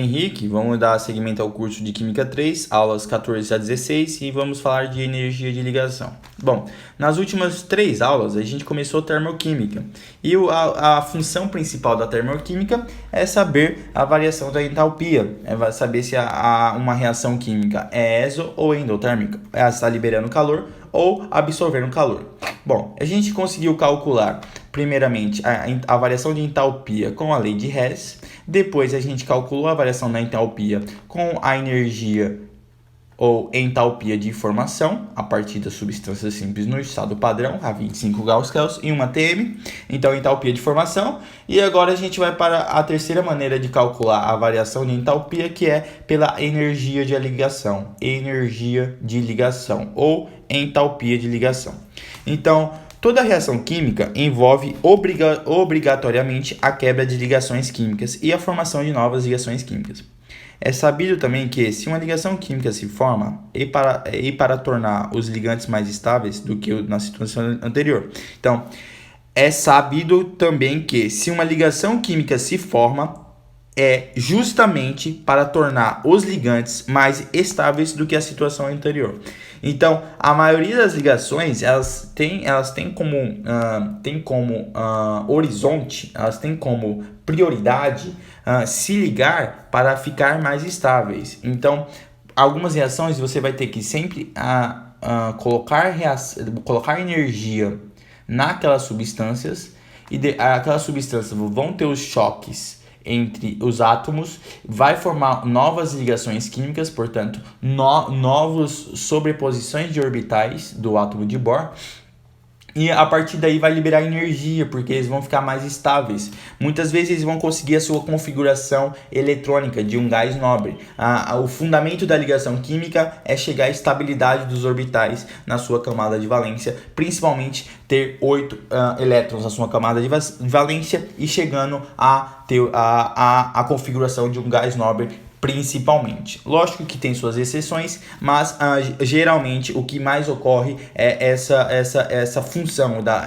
Henrique, vamos dar seguimento ao curso de Química 3, aulas 14 a 16 e vamos falar de energia de ligação. Bom, nas últimas 3 aulas a gente começou termoquímica e a função principal da termoquímica é saber a variação da entalpia, é saber se uma reação química é exo ou endotérmica, ela está liberando calor ou absorvendo calor. Bom, a gente conseguiu calcular primeiramente a variação de entalpia com a lei de Hess. Depois a gente calculou a variação da entalpia com a energia ou entalpia de formação a partir das substâncias simples no estado padrão, a 25 Gauss-Kelvin e 1 atm. Então, entalpia de formação. E agora a gente vai para a terceira maneira de calcular a variação de entalpia, que é pela energia de ligação. Energia de ligação ou entalpia de ligação. Então, toda reação química envolve obrigatoriamente a quebra de ligações químicas e a formação de novas ligações químicas. É sabido também que, se uma ligação química se forma, para tornar os ligantes mais estáveis do que na situação anterior. Então, é sabido também que, se uma ligação química se forma, é justamente para tornar os ligantes mais estáveis do que a situação anterior. Então, a maioria das ligações, elas têm como horizonte, elas têm como prioridade se ligar para ficar mais estáveis. Então, algumas reações você vai ter que sempre colocar energia naquelas substâncias e aquelas substâncias vão ter os choques entre os átomos, vai formar novas ligações químicas, portanto, novas sobreposições de orbitais do átomo de Bohr. E a partir daí vai liberar energia, porque eles vão ficar mais estáveis. Muitas vezes eles vão conseguir a sua configuração eletrônica de um gás nobre. O fundamento da ligação química é chegar à estabilidade dos orbitais na sua camada de valência, principalmente ter 8 elétrons na sua camada de valência e chegando a ter a configuração de um gás nobre, principalmente. Lógico que tem suas exceções, mas geralmente o que mais ocorre é essa função da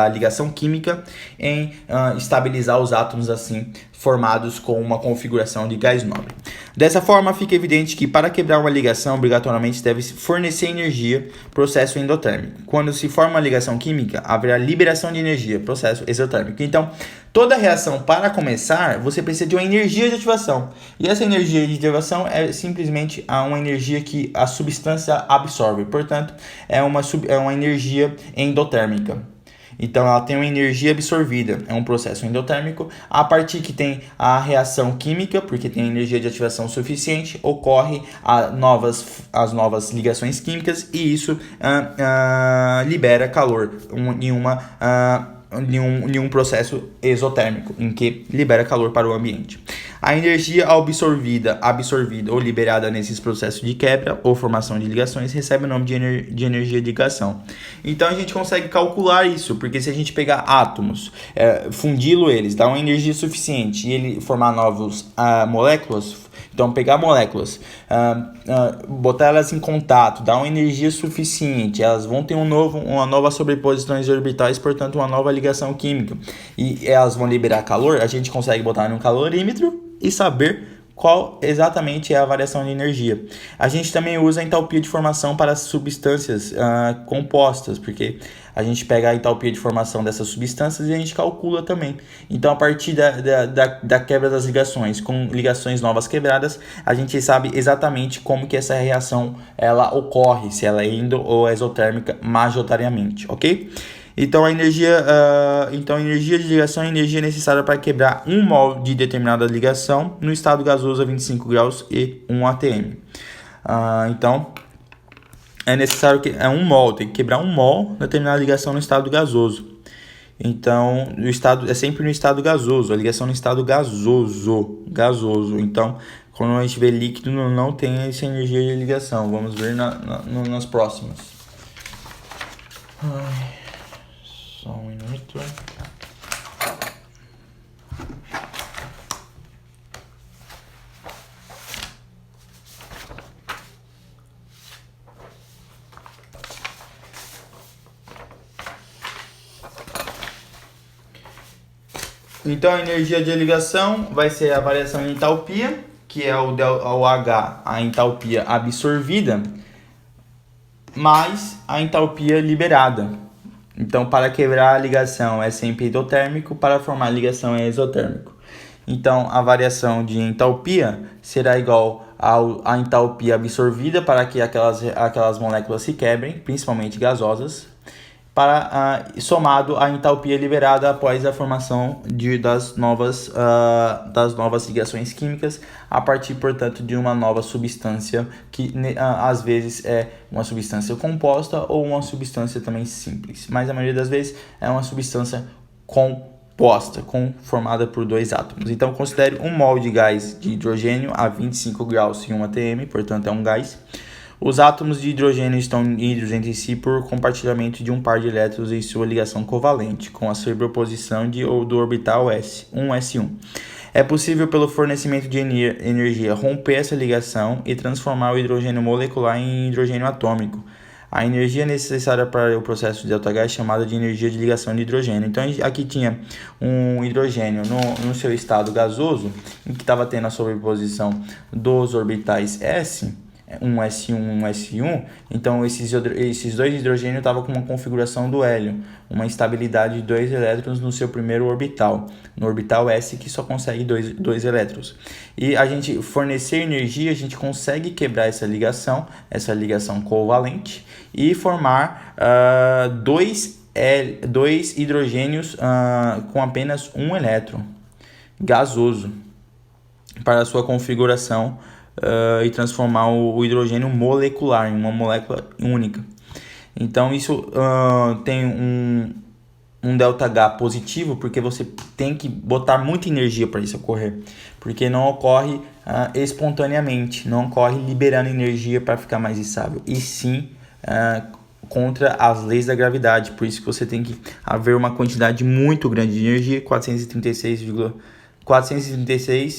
ligação química em estabilizar os átomos assim formados com uma configuração de gás nobre. Dessa forma, fica evidente que para quebrar uma ligação, obrigatoriamente deve fornecer energia, processo endotérmico. Quando se forma uma ligação química, haverá liberação de energia, processo exotérmico. Então, toda reação, para começar, você precisa de uma energia de ativação. E essa energia de ativação é simplesmente uma energia que a substância absorve. Portanto, é uma energia endotérmica. Então, ela tem uma energia absorvida, é um processo endotérmico. A partir que tem a reação química, porque tem energia de ativação suficiente, ocorre as novas ligações químicas e isso libera calor em um processo exotérmico, em que libera calor para o ambiente. A energia absorvida ou liberada nesses processos de quebra ou formação de ligações recebe o nome de energia de ligação. Então a gente consegue calcular isso, porque se a gente pegar átomos, fundi-lo eles, dar uma energia suficiente e ele formar novas moléculas, então pegar moléculas, botar elas em contato, dar uma energia suficiente, elas vão ter uma nova sobreposição de orbitais, portanto uma nova ligação química, e elas vão liberar calor. A gente consegue botar num calorímetro e saber qual exatamente é a variação de energia. A gente também usa a entalpia de formação para substâncias compostas, porque a gente pega a entalpia de formação dessas substâncias e a gente calcula também. Então, a partir da quebra das ligações, com ligações novas quebradas, a gente sabe exatamente como que essa reação ela ocorre, se ela é endo ou exotérmica majoritariamente, ok? Então, a energia de ligação é a energia necessária para quebrar 1 mol de determinada ligação no estado gasoso a 25 graus e 1 atm. Então, é necessário que 1 mol, tem que quebrar 1 mol de determinada ligação no estado gasoso. Então, é sempre no estado gasoso, a ligação no estado gasoso. Então, quando a gente vê líquido, não tem essa energia de ligação. Vamos ver nas próximas. Só um minuto. Então a energia de ligação vai ser a variação em entalpia, que é o H, a entalpia absorvida, mais a entalpia liberada. Então, para quebrar a ligação é sempre endotérmico, para formar a ligação é exotérmico. Então, a variação de entalpia será igual à entalpia absorvida para que aquelas moléculas se quebrem, principalmente gasosas, somado à entalpia liberada após a formação das novas ligações químicas, a partir, portanto, de uma nova substância, que às vezes é uma substância composta ou uma substância também simples, mas a maioria das vezes é uma substância composta, formada por dois átomos. Então, considere um mol de gás de hidrogênio a 25 graus em 1 atm, portanto é um gás. Os átomos de hidrogênio estão unidos entre si por compartilhamento de um par de elétrons em sua ligação covalente, com a sobreposição do orbital S, 1s1. É possível, pelo fornecimento de energia, romper essa ligação e transformar o hidrogênio molecular em hidrogênio atômico. A energia necessária para o processo de ΔH é chamada de energia de ligação de hidrogênio. Então, aqui tinha um hidrogênio no seu estado gasoso, em que estava tendo a sobreposição dos orbitais S, 1s1, 1s1, então esses dois hidrogênios estavam com uma configuração do hélio, uma instabilidade de 2 elétrons no seu primeiro orbital, no orbital S, que só consegue dois elétrons. E a gente fornecer energia, a gente consegue quebrar essa ligação covalente, e formar dois hidrogênios com apenas um elétron gasoso para a sua configuração, e transformar o hidrogênio molecular em uma molécula única. Então isso tem um ΔH positivo, porque você tem que botar muita energia para isso ocorrer, porque não ocorre espontaneamente, não ocorre liberando energia para ficar mais estável, e sim contra as leis da gravidade. Por isso que você tem que haver uma quantidade muito grande de energia, 436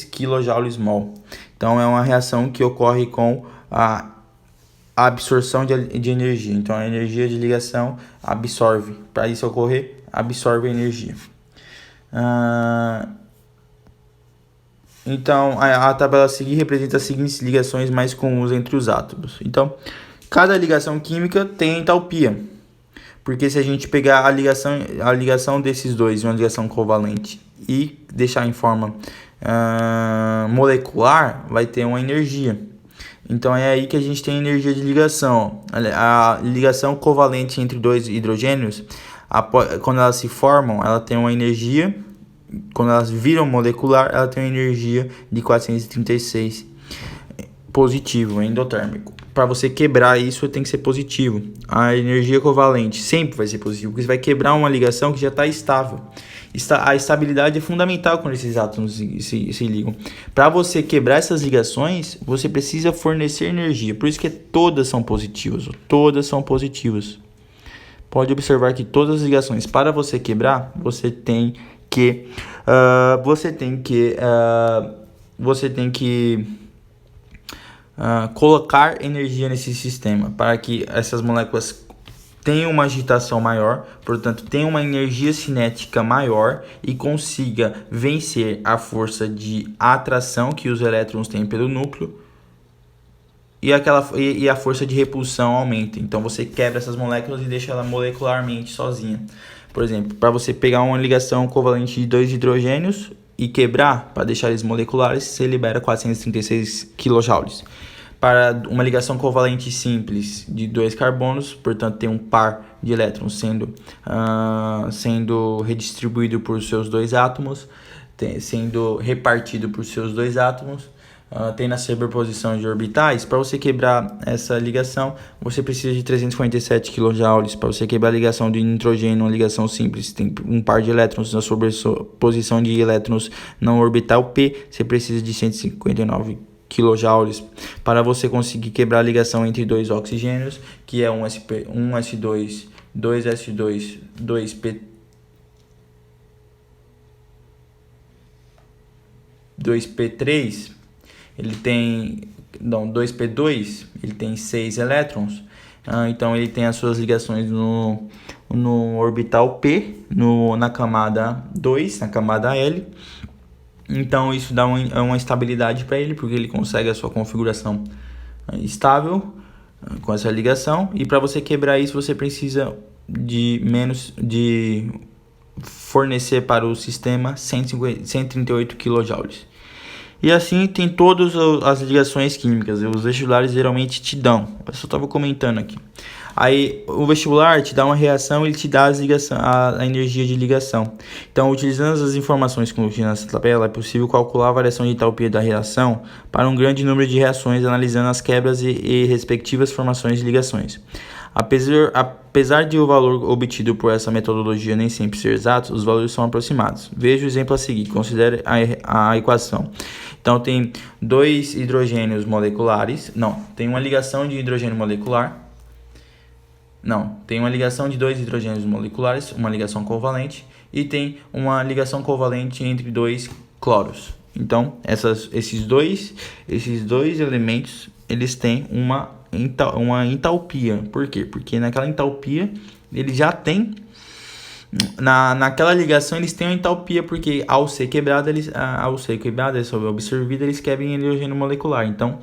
kJ/mol. Então, é uma reação que ocorre com a absorção de energia. Então, a energia de ligação absorve. Para isso ocorrer, absorve a energia. Então, a tabela a seguir representa as seguintes ligações mais comuns entre os átomos. Então, cada ligação química tem entalpia. Porque se a gente pegar a ligação desses dois, uma ligação covalente, e deixar em forma molecular, vai ter uma energia. Então é aí que a gente tem energia de ligação. A ligação covalente entre dois hidrogênios, quando elas se formam, ela tem uma energia. Quando elas viram molecular, ela tem uma energia de 436 positivo, endotérmico. Para você quebrar isso, tem que ser positivo. A energia covalente sempre vai ser positiva, porque você vai quebrar uma ligação que já está estável. A estabilidade é fundamental quando esses átomos se ligam. Para você quebrar essas ligações, você precisa fornecer energia. Por isso que todas são positivas. Todas são positivas. Pode observar que todas as ligações, para você quebrar, você tem que colocar energia nesse sistema para que essas moléculas tenham uma agitação maior, portanto tenham uma energia cinética maior e consiga vencer a força de atração que os elétrons têm pelo núcleo, e a força de repulsão aumenta. Então você quebra essas moléculas e deixa ela molecularmente sozinha. Por exemplo, para você pegar uma ligação covalente de dois hidrogênios e quebrar, para deixar eles moleculares, você libera 436 kJ. Para uma ligação covalente simples de dois carbonos, portanto tem um par de elétrons sendo redistribuído por seus dois átomos, sendo repartido por seus dois átomos, tem na sobreposição de orbitais. Para você quebrar essa ligação, você precisa de 347 kJ. Para você quebrar a ligação de nitrogênio, uma ligação simples, tem um par de elétrons na sobreposição de elétrons no orbital P, você precisa de 159 kJ. Para você conseguir quebrar a ligação entre dois oxigênios, que é 1s2, 2s2, 2p3, 2p2, ele tem 6 elétrons. Então ele tem as suas ligações no orbital P, na camada 2, na camada L. Então isso dá uma estabilidade para ele, porque ele consegue a sua configuração estável com essa ligação. E para você quebrar isso, você precisa de fornecer para o sistema 138 kJ. E assim tem todas as ligações químicas. Os vestibulares geralmente te dão. Eu só estava comentando aqui. Aí o vestibular te dá uma reação, ele te dá a energia de ligação. Então, utilizando as informações contidas nessa tabela, é possível calcular a variação de entalpia da reação para um grande número de reações, analisando as quebras e respectivas formações de ligações. Apesar de o valor obtido por essa metodologia nem sempre ser exato, os valores são aproximados. Veja o exemplo a seguir. Considere a equação. Então, tem dois hidrogênios moleculares. Não, tem uma ligação de hidrogênio molecular. Não, tem uma ligação de dois hidrogênios moleculares, uma ligação covalente, e tem uma ligação covalente entre dois cloros. Então, esses dois elementos, eles têm uma entalpia. Por quê? Porque naquela entalpia, eles já têm... Naquela ligação, eles têm uma entalpia, porque ao ser quebrada, sob absorvida, eles quebram em hidrogênio molecular. Então,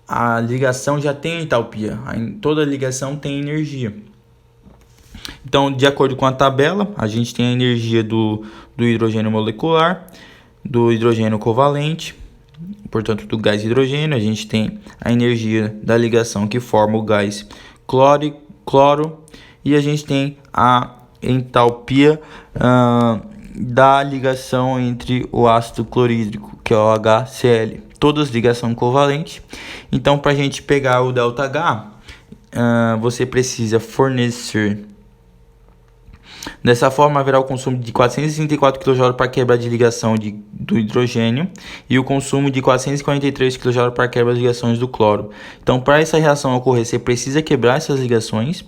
a ligação já tem entalpia. Toda ligação tem energia. Então, de acordo com a tabela, a gente tem a energia do hidrogênio molecular, do hidrogênio covalente, portanto, do gás hidrogênio. A gente tem a energia da ligação que forma o gás cloro, e a gente tem a entalpia da ligação entre o ácido clorídrico, que é o HCl. Todas ligação covalente. Então, para a gente pegar o ΔH, você precisa fornecer. Dessa forma, haverá o consumo de 464 kJ para quebra de ligação do hidrogênio e o consumo de 443 kJ para quebra de ligações do cloro. Então, para essa reação ocorrer, você precisa quebrar essas ligações,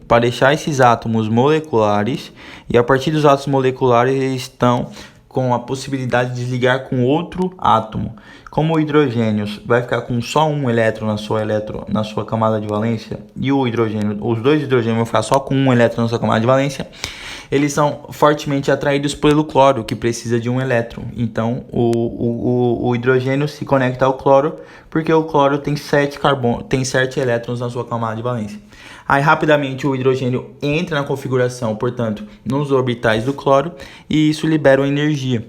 para deixar esses átomos moleculares, e a partir dos átomos moleculares eles estão com a possibilidade de ligar com outro átomo. Como o hidrogênio vai ficar com só um elétron na sua camada de valência, e os dois hidrogênios vão ficar só com um elétron na sua camada de valência, eles são fortemente atraídos pelo cloro, que precisa de um elétron. Então, o hidrogênio se conecta ao cloro, porque o cloro tem 7 elétrons na sua camada de valência. Aí, rapidamente, o hidrogênio entra na configuração, portanto, nos orbitais do cloro, e isso libera uma energia.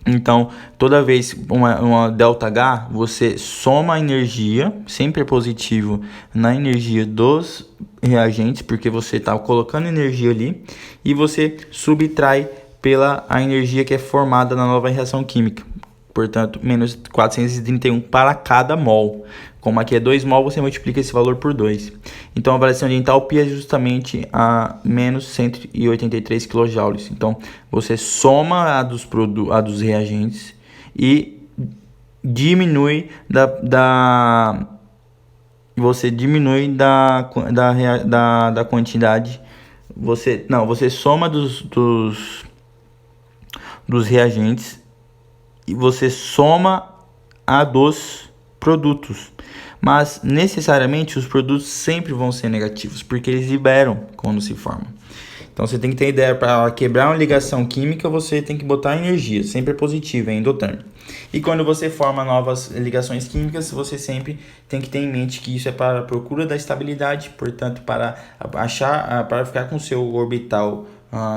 Então, toda vez uma ΔH, você soma a energia, sempre é positivo, na energia dos reagentes, porque você está colocando energia ali, e você subtrai a energia que é formada na nova reação química. Portanto, menos 431 para cada mol. Como aqui é 2 mol, você multiplica esse valor por 2. Então, a variação de entalpia é justamente a menos 183 kJ. Então, você soma a dos reagentes e diminui você diminui da quantidade. Você soma dos reagentes e você soma a dos produtos. Mas necessariamente os produtos sempre vão ser negativos, porque eles liberam quando se formam. Então você tem que ter ideia, para quebrar uma ligação química, você tem que botar energia, sempre é positiva, é endotérmico. E quando você forma novas ligações químicas, você sempre tem que ter em mente que isso é para a procura da estabilidade, portanto, para ficar com o seu orbital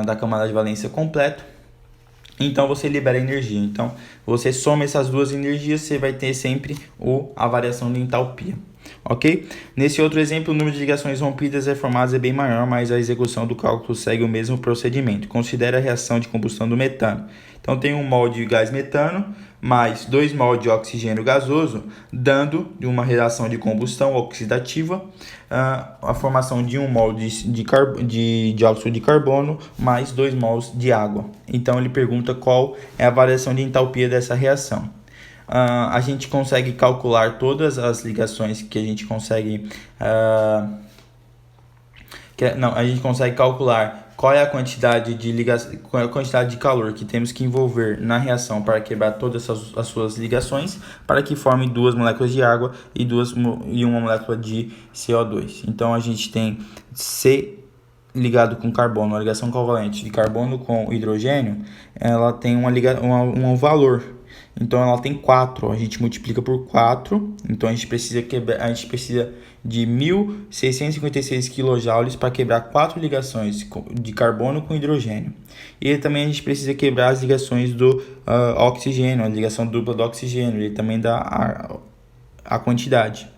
da camada de valência completo. Então você libera energia. Então você soma essas duas energias, você vai ter sempre a variação de entalpia. Ok? Nesse outro exemplo, o número de ligações rompidas e formadas é bem maior, mas a execução do cálculo segue o mesmo procedimento. Considere a reação de combustão do metano. Então tem 1 mol de gás metano mais 2 mol de oxigênio gasoso, dando uma reação de combustão oxidativa a formação de 1 mol de dióxido de carbono mais 2 mols de água. Então ele pergunta qual é a variação de entalpia dessa reação. A gente consegue calcular todas as ligações que a gente consegue... a gente consegue calcular qual é a quantidade de qual é a quantidade de calor que temos que envolver na reação para quebrar todas as suas ligações, para que forme duas moléculas de água e uma molécula de CO2. Então a gente tem C ligado com carbono, a ligação covalente de carbono com hidrogênio, ela tem um valor. Então ela tem 4, a gente multiplica por 4, então a gente precisa de 1.656 kJ para quebrar 4 ligações de carbono com hidrogênio. E também a gente precisa quebrar as ligações do oxigênio, a ligação dupla do oxigênio, ele também dá a quantidade.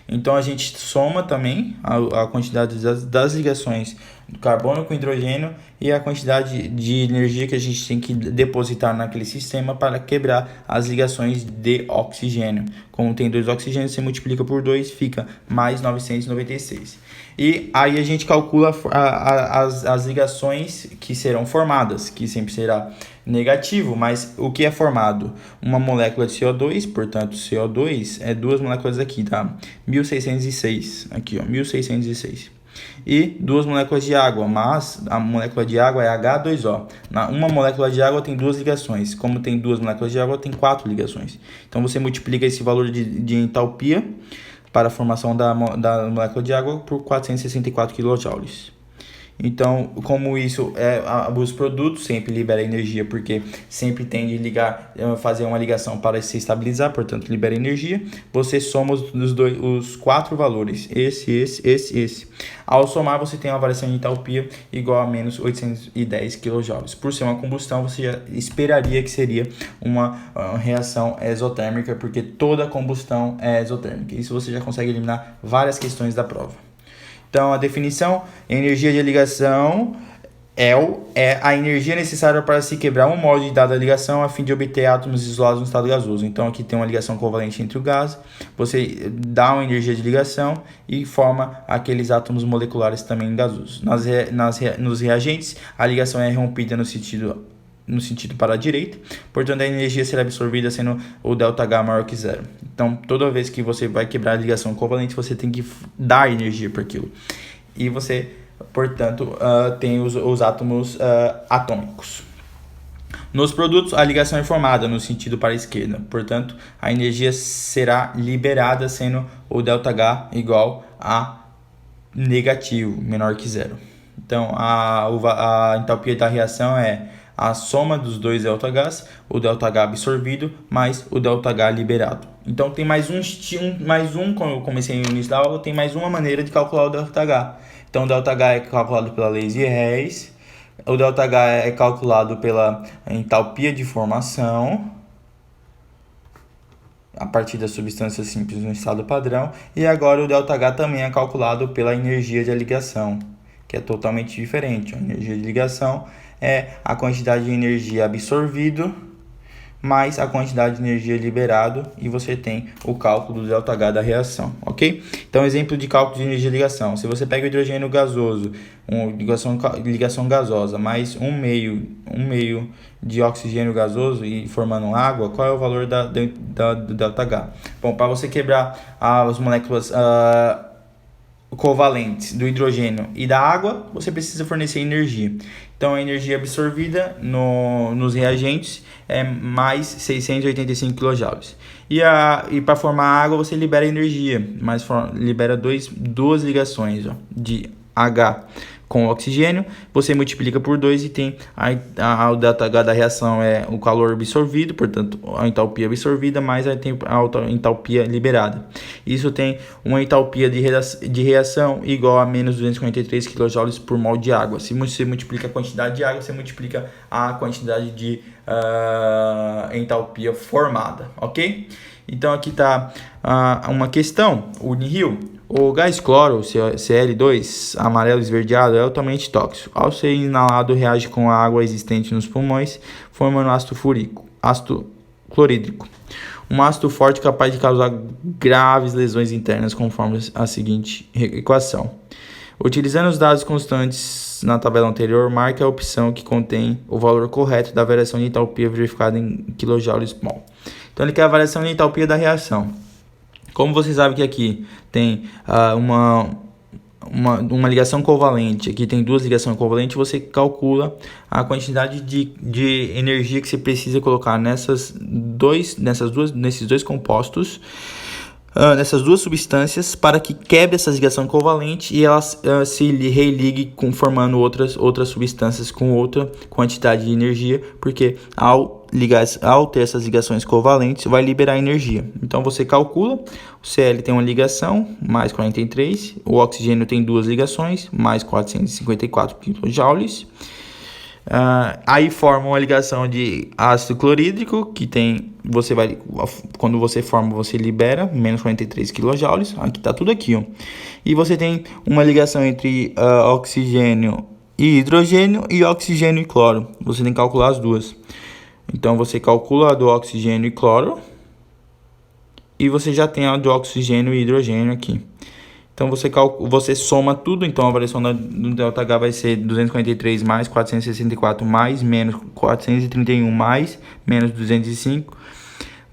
Então a gente soma também a quantidade das ligações do carbono com hidrogênio e a quantidade de energia que a gente tem que depositar naquele sistema para quebrar as ligações de oxigênio. Como tem 2 oxigênios, você multiplica por 2, fica mais 996. E aí a gente calcula as ligações que serão formadas, que sempre será negativo, mas o que é formado? Uma molécula de CO2, portanto CO2 é 2 moléculas aqui, tá? 1606, aqui ó, 1606. E 2 moléculas de água, mas a molécula de água é H2O. Uma molécula de água tem 2 ligações, como tem 2 moléculas de água, tem 4 ligações. Então você multiplica esse valor de entalpia para a formação da molécula de água por 464 kJ. Então, como isso os produtos sempre libera energia, porque sempre tende a fazer uma ligação para se estabilizar, portanto libera energia. Você soma os 4 valores, esse. Ao somar, você tem uma variação de entalpia igual a menos 810 kJ. Por ser uma combustão, você já esperaria que seria uma reação exotérmica, porque toda combustão é exotérmica. Isso você já consegue eliminar várias questões da prova. Então, a definição: energia de ligação é a energia necessária para se quebrar um molde dada a ligação a fim de obter átomos isolados no estado gasoso. Então, aqui tem uma ligação covalente entre o gás, você dá uma energia de ligação e forma aqueles átomos moleculares também gasosos. Nos reagentes, a ligação é rompida no sentido para a direita, portanto a energia será absorvida sendo o ΔH maior que zero. Então toda vez que você vai quebrar a ligação covalente, você tem que dar energia para aquilo. E você, portanto, tem os átomos atômicos. Nos produtos, a ligação é formada no sentido para a esquerda, portanto a energia será liberada sendo o ΔH igual a negativo, menor que zero. Então a entalpia da reação é a soma dos dois ΔHs, o ΔH absorvido mais o ΔH liberado. Então tem mais como eu comecei no início da aula, tem mais uma maneira de calcular o ΔH. Então o ΔH é calculado pela lei de Hess, o ΔH é calculado pela entalpia de formação, a partir das substâncias simples no estado padrão, e agora o ΔH também é calculado pela energia de ligação, que é totalmente diferente. A energia de ligação é a quantidade de energia absorvido mais a quantidade de energia liberado, e você tem o cálculo do ΔH da reação, ok? Então, exemplo de cálculo de energia de ligação: se você pega o hidrogênio gasoso, ligação gasosa, mais um meio de oxigênio gasoso e formando água, qual é o valor do ΔH? Bom, para você quebrar as moléculas covalentes do hidrogênio e da água, você precisa fornecer energia. Então a energia absorvida nos reagentes é mais 685 kJ. E para formar água você libera energia, mas libera duas ligações de H com oxigênio, você multiplica por 2 e tem o ΔH da reação é o calor absorvido, portanto a entalpia absorvida mais a entalpia liberada. Isso tem uma entalpia de reação igual a menos 243 kJ por mol de água. Se você multiplica a quantidade de água, você multiplica a quantidade de entalpia formada, ok? Então aqui está uma questão, Unirio. O gás cloro, Cl2, amarelo esverdeado, é altamente tóxico. Ao ser inalado, reage com a água existente nos pulmões, formando ácido clorídrico. Um ácido forte capaz de causar graves lesões internas, conforme a seguinte equação. Utilizando os dados constantes na tabela anterior, marque a opção que contém o valor correto da variação de entalpia verificada em kJ/mol. Então ele quer a variação de entalpia da reação. Como você sabe que aqui tem uma ligação covalente, aqui tem duas ligações covalentes, você calcula a quantidade de energia que você precisa colocar nesses dois compostos, nessas duas substâncias, para que quebre essa ligação covalente e elas se religue formando outras substâncias com outra quantidade de energia, porque ao ter essas ligações covalentes vai liberar energia. Então você calcula, o Cl tem uma ligação, mais 43, o oxigênio tem duas ligações, mais 454 kJ. Aí forma uma ligação de ácido clorídrico, que tem, quando você forma, você libera menos 43 kJ, aqui tá tudo aqui, ó. E você tem uma ligação entre oxigênio e hidrogênio e oxigênio e cloro, você tem que calcular as duas. Então você calcula a do oxigênio e cloro, e você já tem a do oxigênio e hidrogênio aqui. Então você soma tudo, então a variação do ΔH vai ser 243 mais 464 mais menos 431 mais menos 205,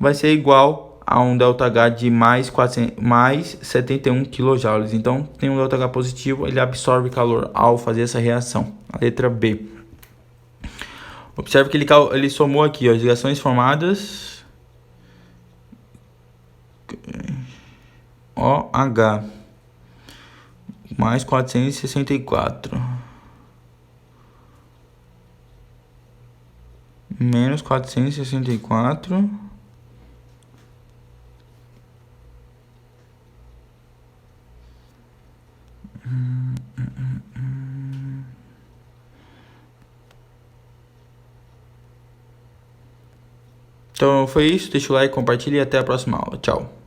vai ser igual a um ΔH de mais 71 kJ. Então tem um ΔH positivo, ele absorve calor ao fazer essa reação. A letra B. Observe que ele somou aqui, ó, as ligações formadas OH mais 464 menos 464 Então foi isso, deixa o like, compartilha e até a próxima aula. Tchau.